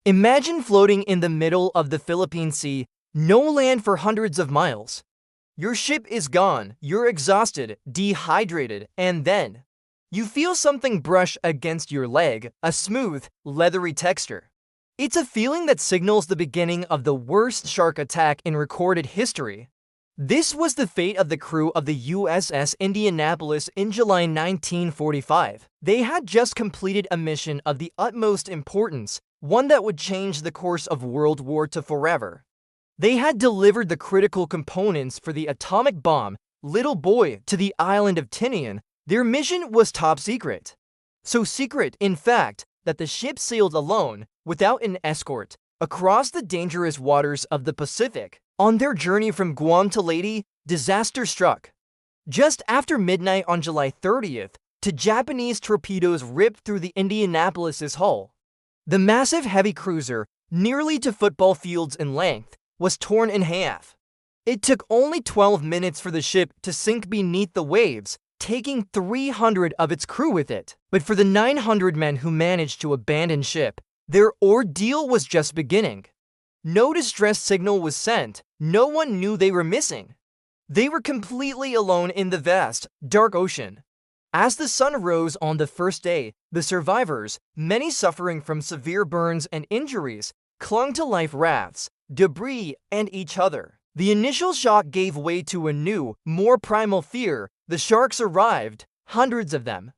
Imagine floating in the middle of the Philippine Sea, no land for hundreds of miles. Your ship is gone, you're exhausted, dehydrated, and then you feel something brush against your leg, a smooth, leathery texture. It's a feeling that signals the beginning of the worst shark attack in recorded history. This was the fate of the crew of the USS Indianapolis in July 1945. They had just completed a mission of the utmost importance, one that would change the course of World War II forever. They had delivered the critical components for the atomic bomb, Little Boy, to the island of Tinian. Their mission was top secret. So secret, in fact, that the ship sailed alone, without an escort, across the dangerous waters of the Pacific. On their journey from Guam to Leyte, disaster struck. Just after midnight on July 30th, two Japanese torpedoes ripped through the Indianapolis's hull. The massive heavy cruiser, nearly to football fields in length, was torn in half. It took only 12 minutes for the ship to sink beneath the waves, taking 300 of its crew with it. But for the 900 men who managed to abandon ship, their ordeal was just beginning. No distress signal was sent, no one knew they were missing. They were completely alone in the vast, dark ocean. As the sun rose on the first day, the survivors, many suffering from severe burns and injuries, clung to life rafts, debris, and each other. The initial shock gave way to a new, more primal fear. The sharks arrived, hundreds of them.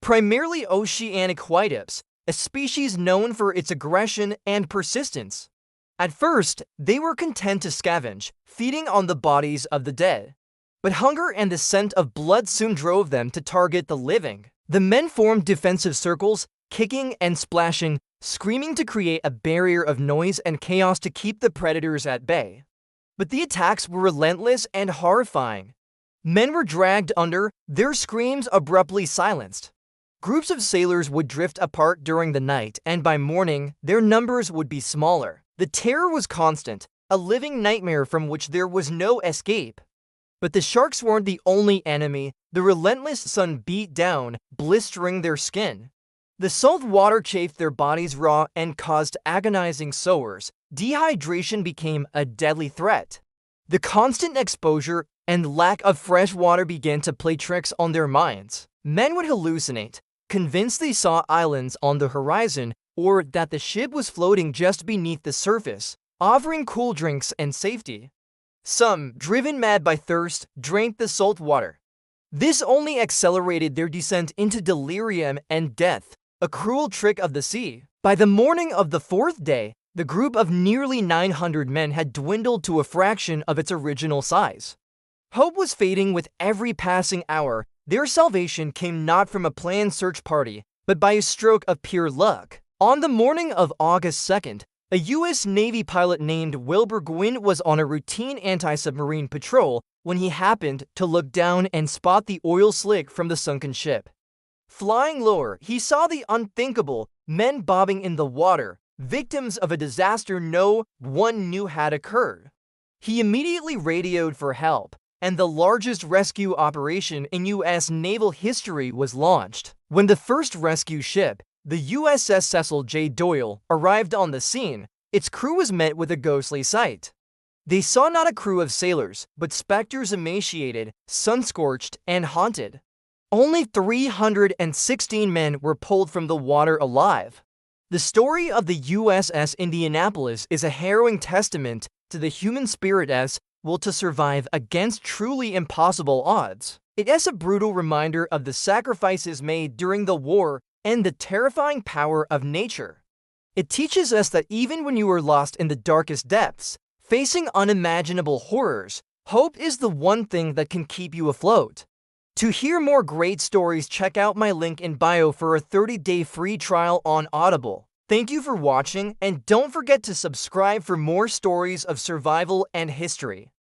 Primarily Oceanic Whitetips, a species known for its aggression and persistence. At first, they were content to scavenge, feeding on the bodies of the dead. But hunger and the scent of blood soon drove them to target the living. The men formed defensive circles, kicking and splashing, screaming to create a barrier of noise and chaos to keep the predators at bay. But the attacks were relentless and horrifying. Men were dragged under, their screams abruptly silenced. Groups of sailors would drift apart during the night, and by morning, their numbers would be smaller. The terror was constant, a living nightmare from which there was no escape. But the sharks weren't the only enemy. The relentless sun beat down, blistering their skin. The salt water chafed their bodies raw and caused agonizing sores. Dehydration became a deadly threat. The constant exposure and lack of fresh water began to play tricks on their minds. Men would hallucinate, convinced they saw islands on the horizon or that the ship was floating just beneath the surface, offering cool drinks and safety. Some, driven mad by thirst, drank the salt water. This only accelerated their descent into delirium and death, a cruel trick of the sea. By the morning of the fourth day, the group of nearly 900 men had dwindled to a fraction of its original size. Hope was fading with every passing hour. Their salvation came not from a planned search party, but by a stroke of pure luck. On the morning of August 2nd, a U.S. Navy pilot named Wilbur Gwynn was on a routine anti-submarine patrol when he happened to look down and spot the oil slick from the sunken ship. Flying lower, he saw the unthinkable, men bobbing in the water, victims of a disaster no one knew had occurred. He immediately radioed for help, and the largest rescue operation in U.S. naval history was launched. When the first rescue ship, the USS Cecil J. Doyle, arrived on the scene, its crew was met with a ghostly sight. They saw not a crew of sailors, but specters emaciated, sun-scorched, and haunted. Only 316 men were pulled from the water alive. The story of the USS Indianapolis is a harrowing testament to the human spirit's will to survive against truly impossible odds. It is a brutal reminder of the sacrifices made during the war and the terrifying power of nature. It teaches us that even when you are lost in the darkest depths, facing unimaginable horrors, hope is the one thing that can keep you afloat. To hear more great stories, check out my link in bio for a 30-day free trial on Audible. Thank you for watching, and don't forget to subscribe for more stories of survival and history.